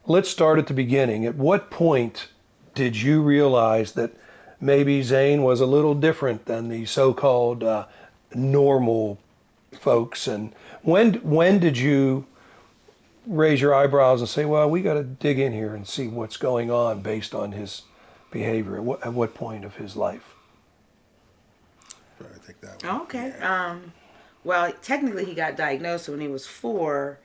let's start at the beginning. At what point did you realize that maybe Zane was a little different than the so-called normal folks? And when did you raise your eyebrows and say, well, we got to dig in here and see what's going on based on his behavior? At what point of his life? I think that one. Okay. Yeah. Well, technically he got diagnosed when he was 4.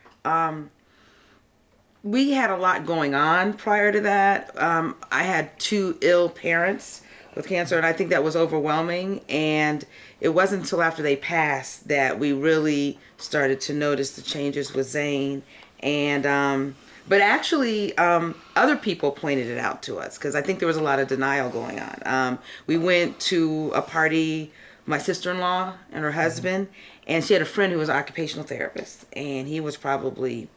We had a lot going on prior to that. I had 2 ill parents with cancer, and I think that was overwhelming. And it wasn't until after they passed that we really started to notice the changes with Zane. And but actually, other people pointed it out to us because I think there was a lot of denial going on. We went to a party, my sister-in-law and her husband, and she had a friend who was an occupational therapist, and he was probably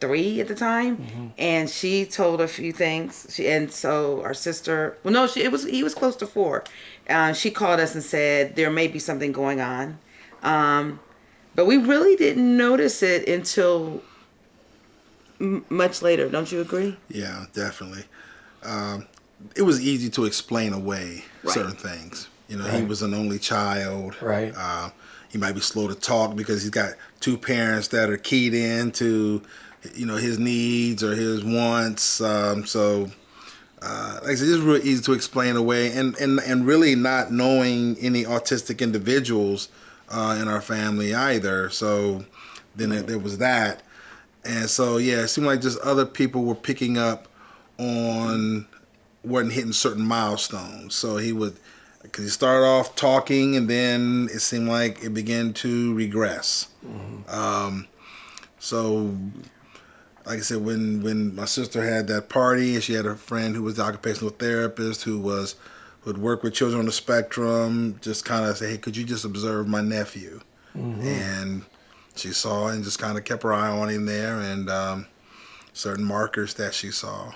3 at the time, and she told a few things. And so our sister, well, no, he was close to 4. She called us and said there may be something going on, but we really didn't notice it until much later. Don't you agree? Yeah, definitely. It was easy to explain away certain things. You know, he was an only child. Right. He might be slow to talk because he's got 2 parents that are keyed in to, you know, his needs or his wants. So, like I said, it's really easy to explain away, and really not knowing any autistic individuals in our family either. So then there was that. And so, yeah, it seemed like just other people were picking up on, wasn't hitting certain milestones. So because he started off talking, and then it seemed like it began to regress. So, like I said, when my sister had that party, and she had a friend who was the occupational therapist who would work with children on the spectrum, just kind of say, hey, could you just observe my nephew? And she saw and just kind of kept her eye on him there, and certain markers that she saw.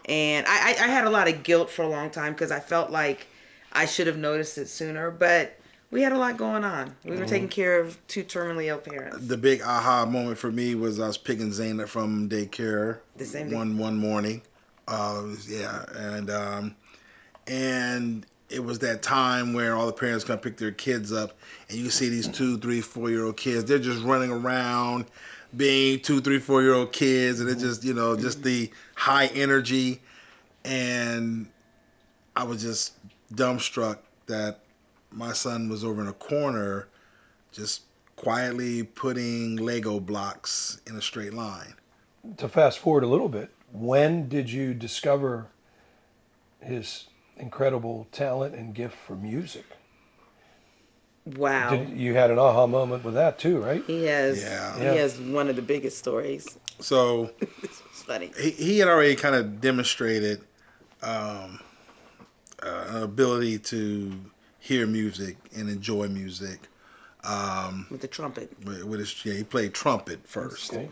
And I had a lot of guilt for a long time because I felt like I should have noticed it sooner, but we had a lot going on. We were taking care of 2 terminally ill parents. The big aha moment for me was I was picking Zane up from daycare The same day. one morning. And it was that time where all the parents come pick their kids up, and you see these 2, 3, 4-year-old kids. They're just running around, being 2, 3, 4-year-old kids, and it's just, you know, just the high energy. And I was just dumbstruck that my son was over in a corner, just quietly putting Lego blocks in a straight line. To fast forward a little bit, when did you discover his incredible talent and gift for music? Wow. You had an aha moment with that too, right? He has. Yeah. He has one of the biggest stories. So It's funny. he had already kind of demonstrated an ability to hear music and enjoy music. With the trumpet. He played trumpet first. Okay.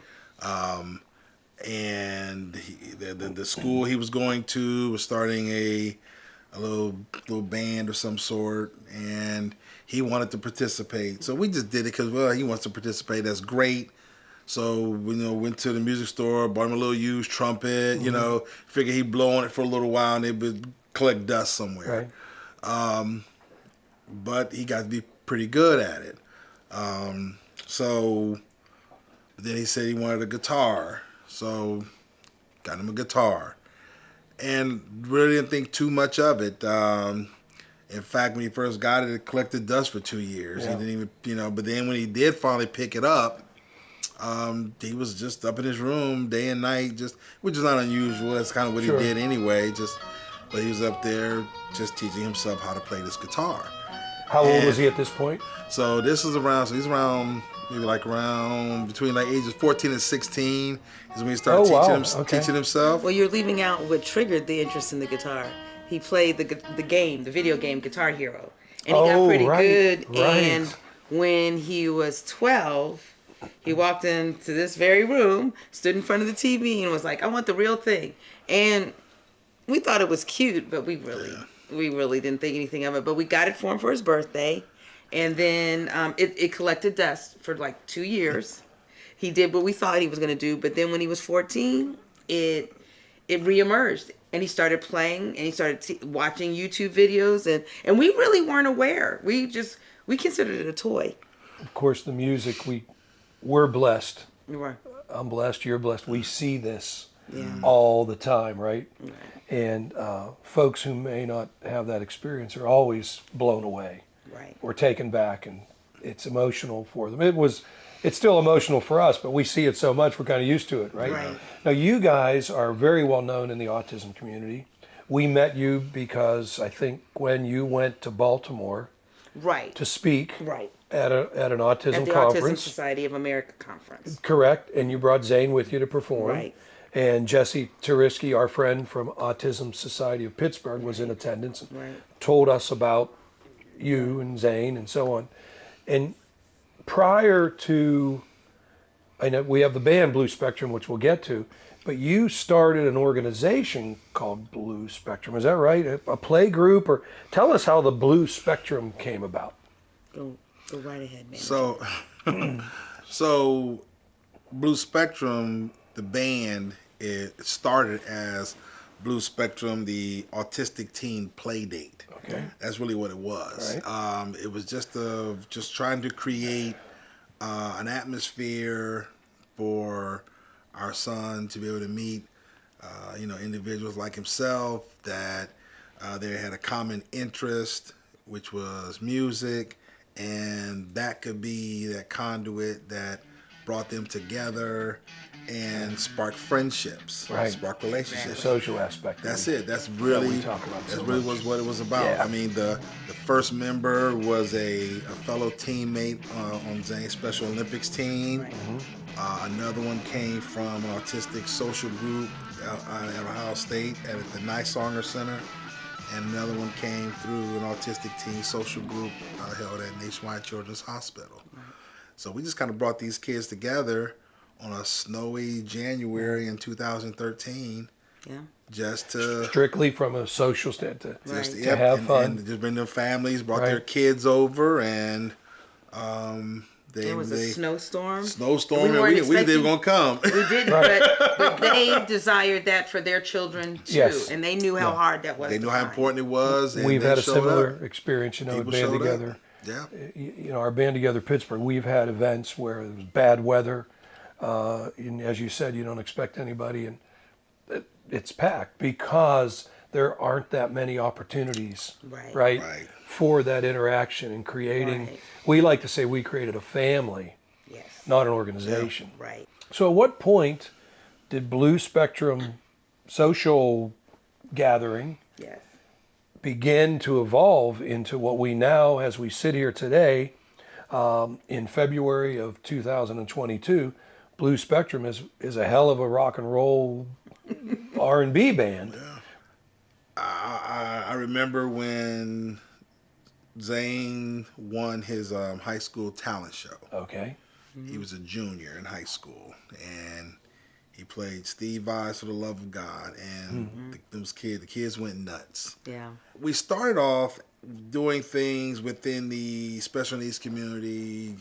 And the school he was going to was starting a little band of some sort, and he wanted to participate. So we just did it because, well, he wants to participate. That's great. So we, went to the music store, bought him a little used trumpet. Figured he'd blow on it for a little while, and it would collect dust somewhere. Right. But he got to be pretty good at it. So then he said he wanted a guitar. So got him a guitar. And really didn't think too much of it. In fact, when he first got it, it collected dust for 2 years. Yeah. He didn't even, but then when he did finally pick it up, he was just up in his room day and night, which is not unusual. That's kind of what Sure. he did anyway. But he was up there just teaching himself how to play this guitar. How old was he at this point? So he's around maybe around between ages 14 and 16 is when he started teaching himself. Well, you're leaving out what triggered the interest in the guitar. He played the video game Guitar Hero, and he got pretty good. Right. And when he was 12, he walked into this very room, stood in front of the TV, and was like, "I want the real thing." And we thought it was cute, but we really didn't think anything of it. But we got it for him for his birthday. And then it collected dust for 2 years. He did what we thought he was going to do. But then when he was 14, it reemerged, and he started playing, and he started watching YouTube videos, and we really weren't aware. We considered it a toy. Of course, the music, we're blessed. We were. I'm blessed, you're blessed. We see this Yeah. all the time, right? Right. And folks who may not have that experience are always blown away Right. or taken back, and it's emotional for them. It's still emotional for us, but we see it so much we're kind of used to it, right? Right. Now, you guys are very well known in the autism community. We met you because I think when you went to Baltimore Right. to speak Right. at an autism At the conference. Autism Society of America conference. Correct, and you brought Zane with you to perform. Right. And Jesse Turiski, our friend from Autism Society of Pittsburgh, was in attendance and Right. told us about you and Zane and so on. And prior to, I know we have the band Blue Spectrum, which we'll get to, but you started an organization called Blue Spectrum. Is that right? A play group? Or tell us how the Blue Spectrum came about. Go right ahead, man. So Blue Spectrum, the band, it started as Blue Spectrum, the Autistic Teen Play Date. Okay. That's really what it was. Right. It was just trying to create an atmosphere for our son to be able to meet, individuals like himself that they had a common interest, which was music, and that could be that conduit that brought them together and spark friendships, Right. spark relationships. The social aspect. That's it. That's really we talk about that's so really much. was what it was about. Yeah. I mean, the first member was a fellow teammate on Zane's Special Olympics team. Another one came from an autistic social group at Ohio State at the Nysonger Center, and another one came through an autistic teen social group held at Nationwide Children's Hospital. So we just kind of brought these kids together on a snowy January in 2013. Yeah. Just to Strictly from a social standpoint, just to have fun. and just bring their families, brought Right. their kids over, and There was a snowstorm. snowstorm, We and weren't we they expecting- were gonna come. We did, Right. but they desired that for their children too, Yes. and they knew how hard that was. They to knew how find. important it was. And We've they had a showed similar up. experience, People at Band showed Together. up. Yeah. Our Band Together Pittsburgh, we've had events where there was bad weather. And as you said, you don't expect anybody, and it's packed because there aren't that many opportunities, Right. Right. for that interaction and creating. Right. We like to say we created a family, Yes. not an organization. Right. So, at what point did Blue Spectrum social gathering Yes. begin to evolve into what we now, as we sit here today, in February of 2022, Blue Spectrum is a hell of a rock and roll R&B band. I remember when Zane won his high school talent show. Okay. He was a junior in high school, and he played Steve Vai's "For the Love of God," and the kids went nuts. Yeah. We started off doing things within the special needs community.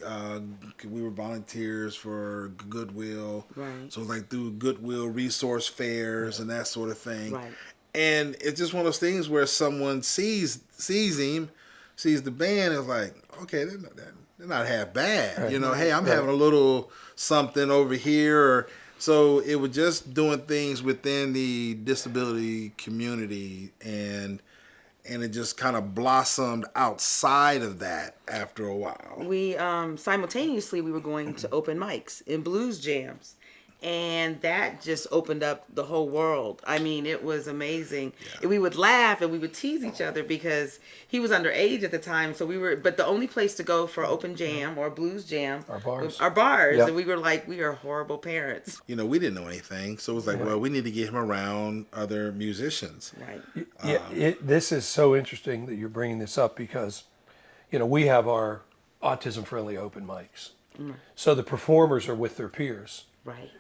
We were volunteers for Goodwill, Right. so like through Goodwill resource fairs and that sort of thing. Right. And it's just one of those things where someone sees him, sees the band, and is like, okay, they're not half bad. Right. Hey, I'm having a little something over here. So it was just doing things within the disability community, and it just kind of blossomed outside of that after a while. We simultaneously we were going to open mics and blues jams, and that just opened up the whole world. I mean, it was amazing. And we would laugh and we would tease each other because he was underage at the time, so but the only place to go for open jam or blues jam Are bars. are bars. Yep. And we were like, we are horrible parents. We didn't know anything, so it was like, well, we need to get him around other musicians. Right. This is so interesting that you're bringing this up because, we have our autism-friendly open mics. So the performers are with their peers. Right.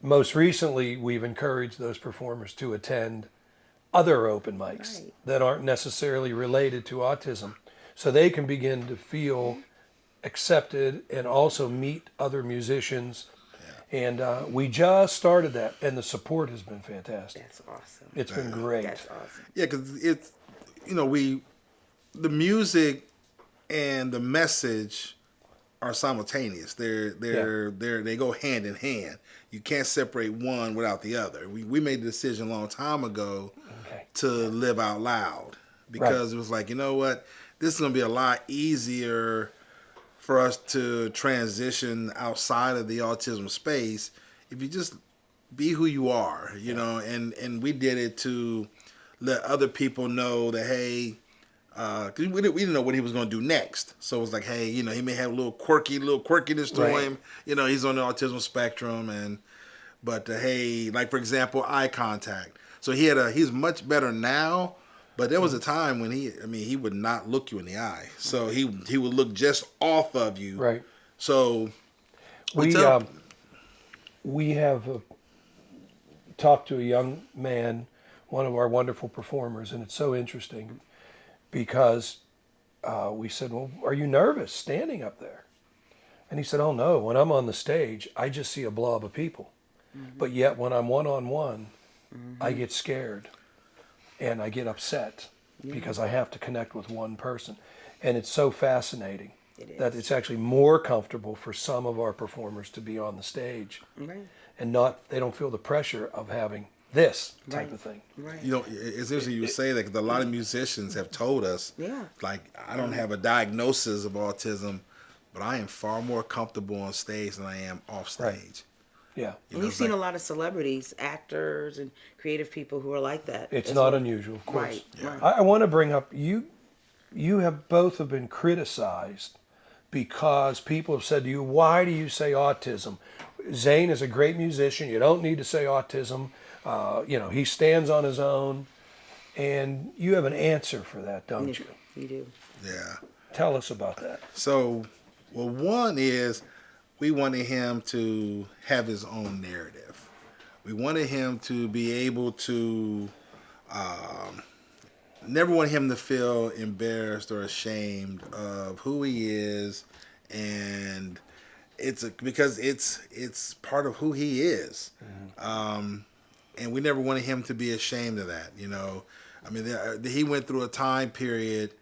Most recently, we've encouraged those performers to attend other open mics Right. that aren't necessarily related to autism, so they can begin to feel accepted and also meet other musicians And we just started that, and the support has been fantastic. That's awesome. It's been great. That's awesome. Yeah, because it's, the music and the message are simultaneous. They go hand in hand. You can't separate one without the other. We made the decision a long time ago to live out loud because it was like, you know what, this is going to be a lot easier for us to transition outside of the autism space if you just be who you are, and we did it to let other people know that, hey, cause we didn't know what he was going to do next. So it was like, hey, he may have a little quirkiness to him. He's on the autism spectrum, but hey, like for example, eye contact. So he's much better now, but there was a time when he would not look you in the eye. So he would look just off of you. Right. So we have talked to a young man, one of our wonderful performers, and it's so interesting because we said, well, are you nervous standing up there? And he said, oh no, when I'm on the stage, I just see a blob of people. Mm-hmm. But yet when I'm one-on-one, I get scared and I get upset because I have to connect with one person. And it's so fascinating that it's actually more comfortable for some of our performers to be on the stage and they don't feel the pressure of having this type of thing. Right. It's interesting you say that because a lot of musicians have told us, like, I don't have a diagnosis of autism, but I am far more comfortable on stage than I am off stage. Right. Yeah. And we've seen a lot of celebrities, actors, and creative people who are like that. It's not unusual, of course. Right. Yeah. I want to bring up, you have both have been criticized because people have said to you, why do you say autism? Zane is a great musician. You don't need to say autism. He stands on his own. And you have an answer for that, don't you? You do. Yeah. Tell us about that. So, one is we wanted him to have his own narrative. We wanted him to be able to never want him to feel embarrassed or ashamed of who he is, and because it's part of who he is. And we never wanted him to be ashamed of that. He went through a time period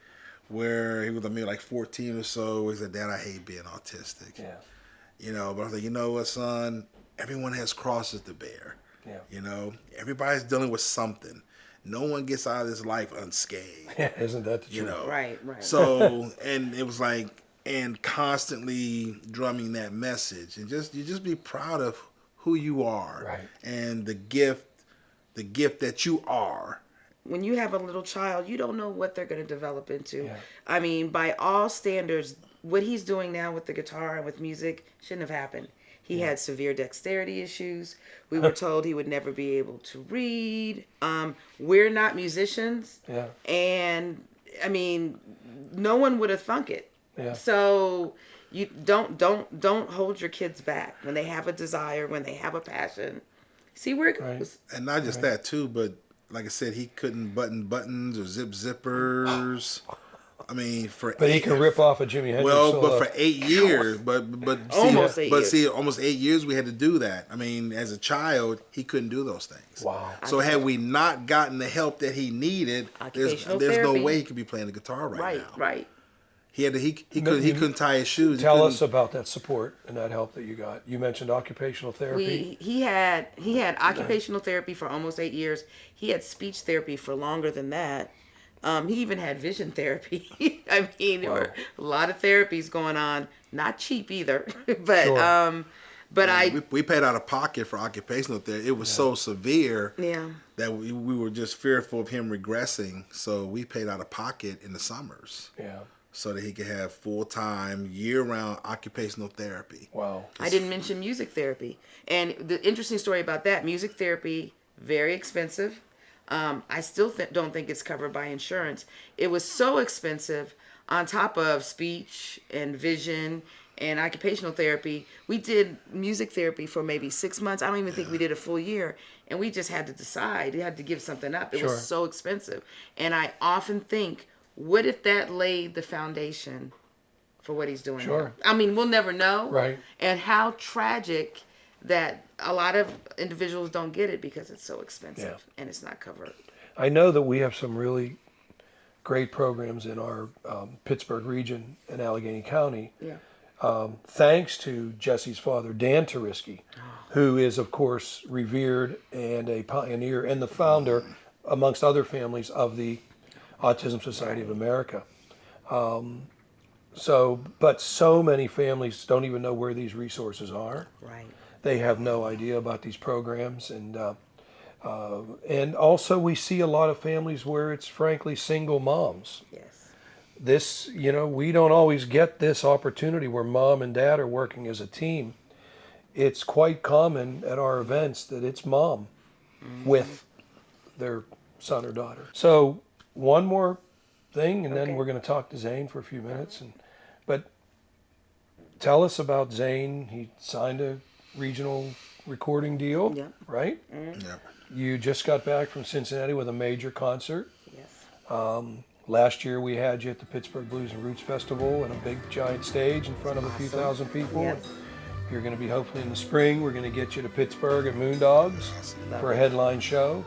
where he was like 14 or so, where he said, Dad, I hate being autistic. Yeah. But I was like, you know what, son? Everyone has crosses to bear. Yeah. Everybody's dealing with something. No one gets out of this life unscathed. Yeah, isn't that the truth? Right. So, and it was like, and constantly drumming that message, and you just be proud of who you are, and the gift that you are. When you have a little child, you don't know what they're going to develop into. Yeah. I mean, by all standards, what he's doing now with the guitar and with music shouldn't have happened. He had severe dexterity issues. We were told he would never be able to read. We're not musicians. Yeah. And, I mean, no one would have thunk it. Yeah. So you don't hold your kids back when they have a desire, when they have a passion. See where it goes. And not just that, too, but like I said, he couldn't button buttons or zip zippers. I mean, he can rip off a Jimi Hendrix solo. But for 8 years, but almost 8 years. Almost 8 years we had to do that. I mean, as a child, he couldn't do those things. Wow. So had we not gotten the help that he needed, there's no way he could be playing the guitar right now. Right. He couldn't tie his shoes. Tell us about that support and that help that you got. You mentioned occupational therapy. He had occupational therapy for almost 8 years. He had speech therapy for longer than that. He even had vision therapy. I mean, there were a lot of therapies going on. Not cheap either, but we paid out of pocket for occupational therapy. It was so severe that we were just fearful of him regressing. So we paid out of pocket in the summers. Yeah. So that he could have full-time, year-round occupational therapy. Wow. I didn't mention music therapy. And the interesting story about that, music therapy, very expensive. I still don't think it's covered by insurance. It was so expensive on top of speech and vision and occupational therapy. We did music therapy for maybe 6 months. I don't even think we did a full year. And we just had to decide. We had to give something up. It was so expensive. And I often think, what if that laid the foundation for what he's doing now? I mean, we'll never know. Right. And how tragic that a lot of individuals don't get it because it's so expensive Yeah. and it's not covered. I know that we have some really great programs in our Pittsburgh region and Allegheny County. Yeah. Thanks to Jesse's father, Dan Tariski, who is, of course, revered and a pioneer and the founder, amongst other families, of the Autism Society of America. But so many families don't even know where these resources are. Right. They have no idea about these programs, and also we see a lot of families where it's frankly single moms. Yes. This, we don't always get this opportunity where mom and dad are working as a team. It's quite common at our events that it's mom with their son or daughter. So one more thing, and then we're going to talk to Zane for a few minutes. But tell us about Zane. He signed a regional recording deal, right? Yeah. You just got back from Cincinnati with a major concert. Yes. Last year we had you at the Pittsburgh Blues and Roots Festival in a big giant stage in front of a few thousand people. Yes. You're going to be hopefully in the spring. We're going to get you to Pittsburgh at Moondogs for a headline show.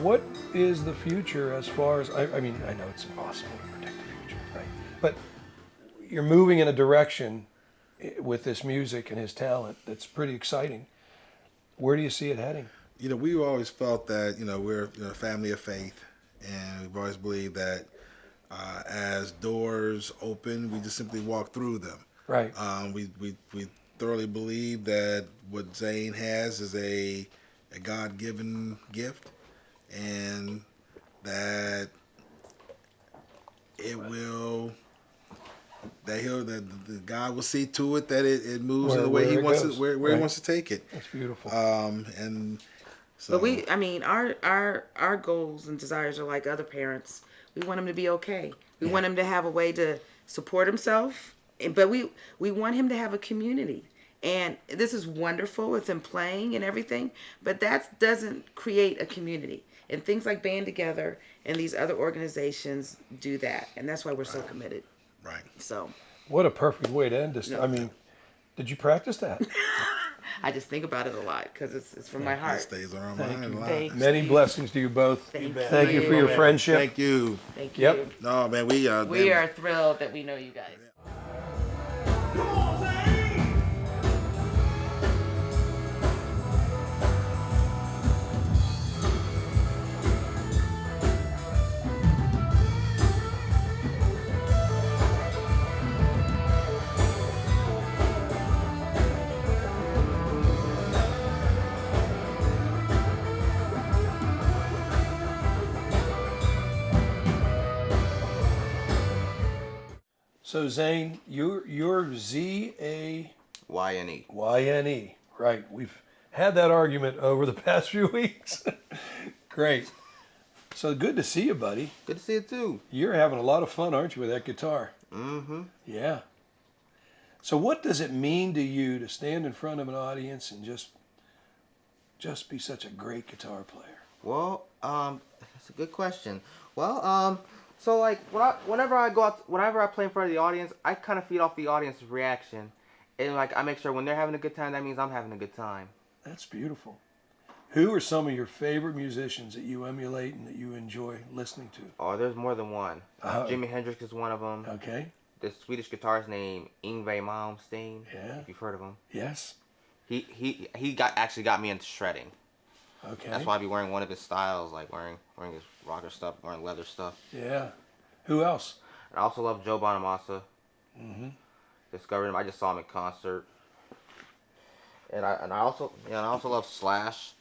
What is the future as far as, I mean, I know it's impossible to predict the future, right? But you're moving in a direction with this music and his talent that's pretty exciting. Where do you see it heading? We've always felt that, we're a family of faith, and we've always believed that as doors open, we just simply walk through them. Right. We thoroughly believe that what Zane has is a God-given gift, and that that God will see to it that it moves in the way He wants it, where He wants to take it. That's beautiful. And so, But our goals and desires are like other parents. We want him to be okay. We want him to have a way to support himself, but we want him to have a community. And this is wonderful. It's in playing and everything, but that doesn't create a community. And things like Band Together and these other organizations do that, and that's why we're so committed. right. So What a perfect way to end this. I mean, did you practice that? I just think about it a lot because it's from my It heart. stays on our mind a lot. Thank Many blessings to you both. Thank you for your friendship. Thank you. Thank you. Yep. No, man, we are thrilled that we know you guys. So Zane, you're ZAYNE. YNE. Right. We've had that argument over the past few weeks. Great. So good to see you, buddy. Good to see you too. You're having a lot of fun, aren't you, with that guitar? Mm-hmm. Yeah. So what does it mean to you to stand in front of an audience and just be such a great guitar player? Well, that's a good question. Well, so like whenever I play in front of the audience, I kind of feed off the audience's reaction, and like I make sure when they're having a good time, that means I'm having a good time. That's beautiful. Who are some of your favorite musicians that you emulate and that you enjoy listening to? Oh, there's more than one. Jimi Hendrix is one of them. Okay. The Swedish guitarist named Yngwie Malmsteen. Yeah. If you've heard of him. Yes. He actually got me into shredding. Okay. That's why I be wearing one of his styles, like wearing his rocker stuff, wearing leather stuff. Yeah. Who else? And I also love Joe Bonamassa. Mm-hmm. Discovered him. I just saw him in concert. And I also love Slash.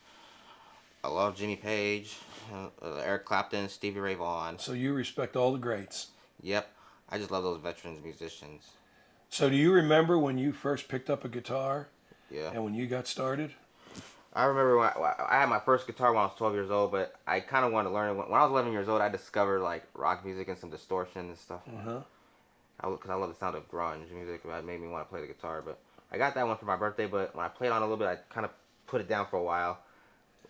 I love Jimmy Page, Eric Clapton, Stevie Ray Vaughan. So you respect all the greats. Yep. I just love those veterans musicians. So do you remember when you first picked up a guitar? Yeah. And when you got started? I remember when I had my first guitar when I was 12 years old, but I kind of wanted to learn it. When I was 11 years old, I discovered like rock music and some distortion and stuff. Uh-huh. Because I love the sound of grunge music. That made me want to play the guitar. But I got that one for my birthday, but when I played on it a little bit, I kind of put it down for a while.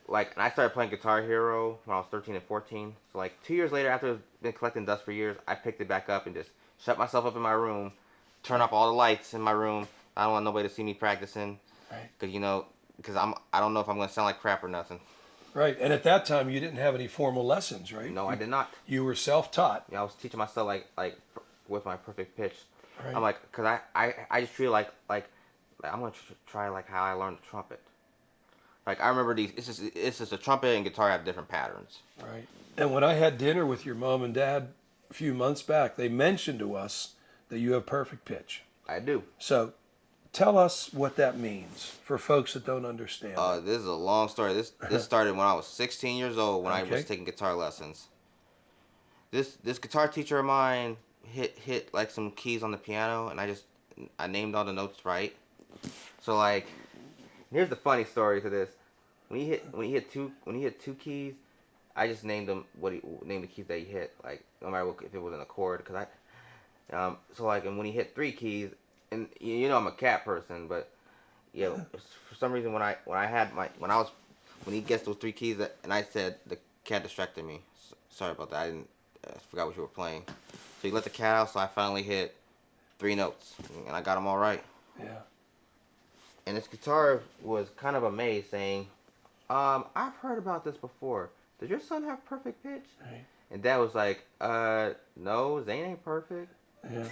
And I started playing Guitar Hero when I was 13 and 14. So 2 years later, after I've been collecting dust for years, I picked it back up and just shut myself up in my room, turn off all the lights in my room. I don't want nobody to see me practicing. Right. Because I don't know if I'm gonna sound like crap or nothing. Right. And at that time, you didn't have any formal lessons, right? No, I did not. You were self-taught. Yeah, I was teaching myself like with my perfect pitch. Right. I'm like, cause I just feel like I'm gonna try like how I learned the trumpet. Like I remember these. It's just a trumpet and guitar have different patterns. Right. And when I had dinner with your mom and dad a few months back, they mentioned to us that you have perfect pitch. I do. So tell us what that means for folks that don't understand. This is a long story. This started when I was 16 years old when I Okay. was taking guitar lessons. This guitar teacher of mine hit like some keys on the piano, and I named all the notes right. So like, here's the funny story to this. When he hit two keys, I just named them named the keys that he hit. Like no matter if it was an accord, cause so like, and when he hit 3 keys, and I'm a cat person, but for some reason when he gets those 3 keys and I said the cat distracted me. Sorry about that. I forgot what you were playing. So he let the cat out, so I finally hit 3 notes, and I got them all right. Yeah. And this guitar was kind of amazed, saying, I've heard about this before. Does your son have perfect pitch? Right. And Dad was like, no, Zane ain't perfect. Yeah.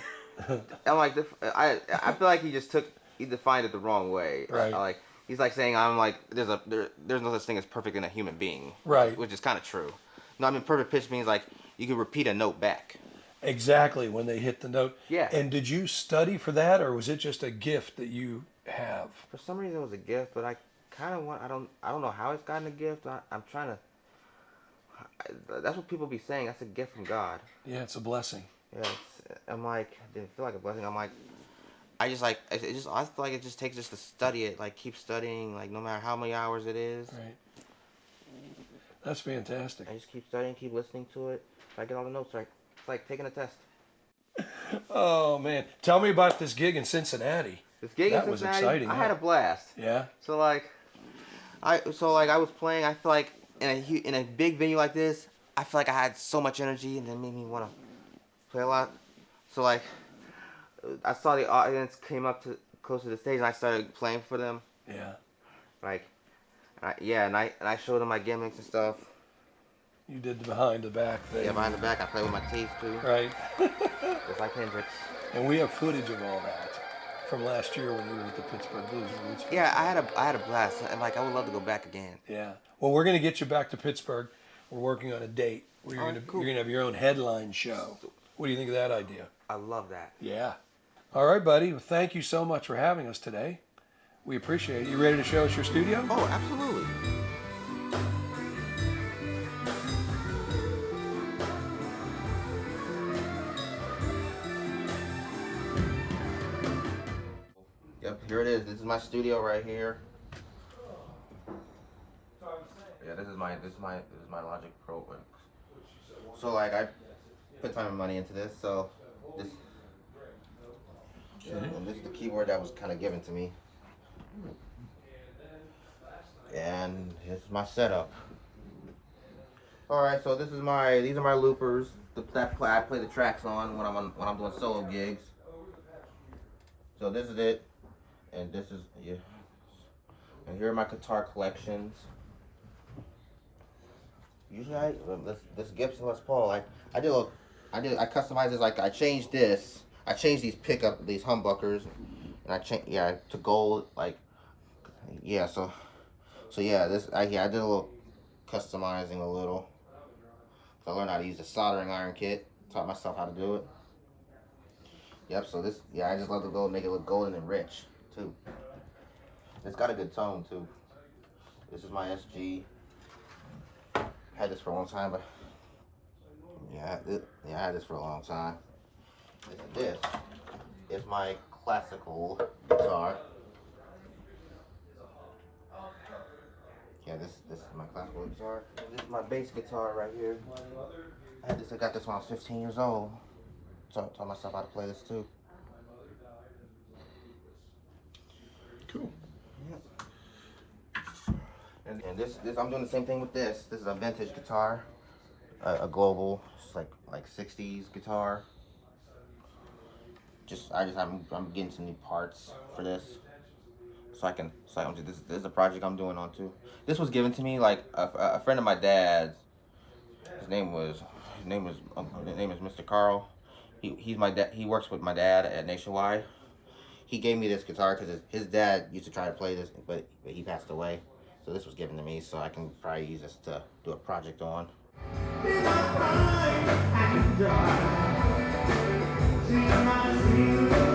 I'm like, I feel like he defined it the wrong way. Right. He's like saying, I'm like, there's no such thing as perfect in a human being. Right. Which is kind of true. No, I mean, perfect pitch means like you can repeat a note back. Exactly, when they hit the note. Yeah. And did you study for that, or was it just a gift that you have? For some reason, it was a gift, but I kind of want. I don't know how it's gotten a gift. I'm trying to. That's what people be saying. That's a gift from God. Yeah, it's a blessing. Yeah. I'm like, it didn't feel like a blessing. I'm like, I feel like it just takes just to study it. Like keep studying. Like no matter how many hours it is. Right. That's fantastic. I just keep studying, keep listening to it. I get all the notes right. It's like taking a test. Oh man, tell me about this gig in Cincinnati. This gig That in was Cincinnati, exciting, I huh? had a blast. Yeah. So I was playing. I feel like in a big venue like this, I feel like I had so much energy, and it made me want to play a lot. So like, I saw the audience came up to close to the stage, and I started playing for them. Yeah. Like, and I showed them my gimmicks and stuff. You did the behind the back thing. Yeah, behind the back, I play with my teeth too. Right. Just like Hendrix. And we have footage of all that from last year when you were at the Pittsburgh Blues Roots. Yeah, I had a blast, and like I would love to go back again. Yeah. Well, we're going to get you back to Pittsburgh. We're working on a date where you're Oh, cool. going to have your own headline show. What do you think of that idea? I love that. Yeah. All right, buddy. Well, thank you so much for having us today. We appreciate it. You ready to show us your studio? Oh, absolutely. Yep, here it is. This is my studio right here. Yeah, this is my Logic Pro. So like I put time and money into this. So this and this is the keyboard that was kind of given to me. And here's my setup. All right, so these are my loopers that I play the tracks on when I'm doing solo gigs. So this is it, and this is and here are my guitar collections. Usually this Gibson Les Paul I customized this. Like I changed these humbuckers, and I to gold. Like so yeah, I did a little customizing a little. So I learned how to use the soldering iron kit. Taught myself how to do it. Yep. So I just love to go make it look golden and rich too. It's got a good tone too. This is my SG. Had this for a long time, but I had this for a long time. This is my classical guitar. Yeah, this is my classical guitar. This is my bass guitar right here. I got this when I was 15 years old. Taught myself how to play this too. Cool. Yep. And this I'm doing the same thing with this. This is a vintage guitar, a global, it's like 60s guitar. I'm getting some new parts for this. this is a project I'm doing on too. This was given to me like a friend of my dad's. His name was Mr. Carl. He's my dad. He works with my dad at Nationwide. He gave me this guitar because his dad used to try to play this, but he passed away. So this was given to me, so I can probably use this to do a project on. See my